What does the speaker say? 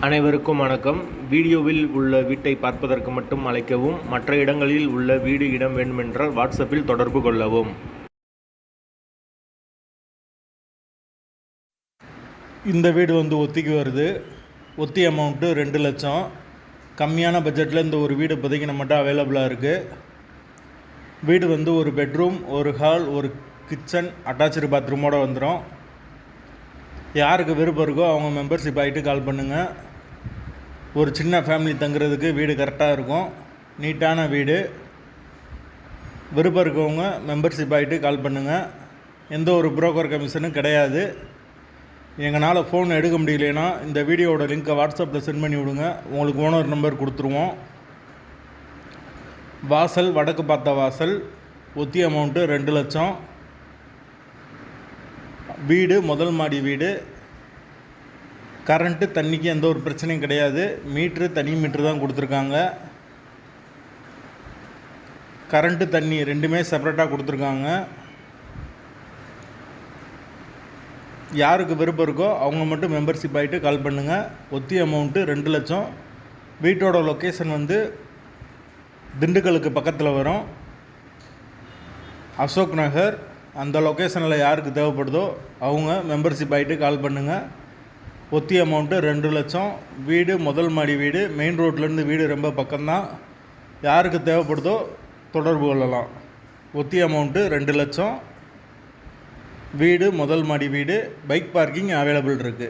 அனைவருக்கும் வணக்கம். வீடியோவில் உள்ள வீட்டை பார்ப்பதற்கு மட்டும் அழைக்கவும். மற்ற இடங்களில் உள்ள வீடு இடம் வேண்டுமென்றால் வாட்ஸ்அப்பில் தொடர்பு கொள்ளவும். இந்த வீடு ஒத்திக்கு வருது. ஒத்தி அமௌண்ட்டு 2 லட்சம். கம்மியான பட்ஜெட்டில் இந்த ஒரு வீடு இப்போதைக்கு நம்மகிட்ட அவைலபிளாக இருக்குது. வீடு ஒரு பெட்ரூம், ஒரு ஹால், ஒரு கிச்சன், அட்டாச்சு பாத்ரூமோடு வந்துடும். யாருக்கு விருப்பம் இருக்கோ அவங்க மெம்பர்ஷிப் ஆகிட்டு கால் பண்ணுங்கள். ஒரு சின்ன ஃபேமிலி தங்குறதுக்கு வீடு கரெக்டாக இருக்கும். நீட்டான வீடு. விருப்பம் இருக்கவங்க மெம்பர்ஷிப் ஆகிட்டு கால் பண்ணுங்கள். எந்த ஒரு புரோக்கர் கமிஷனும் கிடையாது. எங்களால் ஃபோன் எடுக்க முடியலனா இந்த வீடியோவோட லிங்க்கை வாட்ஸ்அப்பில் சென்ட் பண்ணி விடுங்க. உங்களுக்கு ஓனர் நம்பர் கொடுத்துருவோம். வாசல் வடக்கு பார்த்த வாசல். ஒத்தி அமௌண்ட்டு 2 லட்சம். வீடு முதல் மாடி வீடு. கரண்ட்டு தண்ணிக்கு எந்த ஒரு பிரச்சனையும் கிடையாது. மீட்ரு தனி மீட்ரு தான் கொடுத்துருக்காங்க. கரண்ட்டு தண்ணி ரெண்டுமே செப்பரேட்டாக கொடுத்துருக்காங்க. யாருக்கு விருப்பம் இருக்கோ அவங்க மட்டும் மெம்பர்ஷிப் ஆகிட்டு கால் பண்ணுங்கள். ஒத்தி அமௌண்ட்டு 2 லட்சம். வீட்டோட லொக்கேஷன் திண்டுக்கலுக்கு பக்கத்தில் வரும். அசோக் நகர். அந்த லொக்கேஷனில் யாருக்கு தேவைப்படுதோ அவங்க மெம்பர்ஷிப் ஆகிட்டு கால் பண்ணுங்கள். ஒத்தி அமௌண்ட்டு 2 லட்சம். வீடு முதல் மாடி வீடு. மெயின் ரோட்லேருந்து வீடு ரொம்ப பக்கம்தான். யாருக்கு தேவைப்படுதோ தொடர்பு கொள்ளலாம். ஒத்தி அமௌண்ட்டு 2 லட்சம். வீடு முதல் மாடி வீடு. பைக் பார்க்கிங் அவைலபிள் இருக்குது.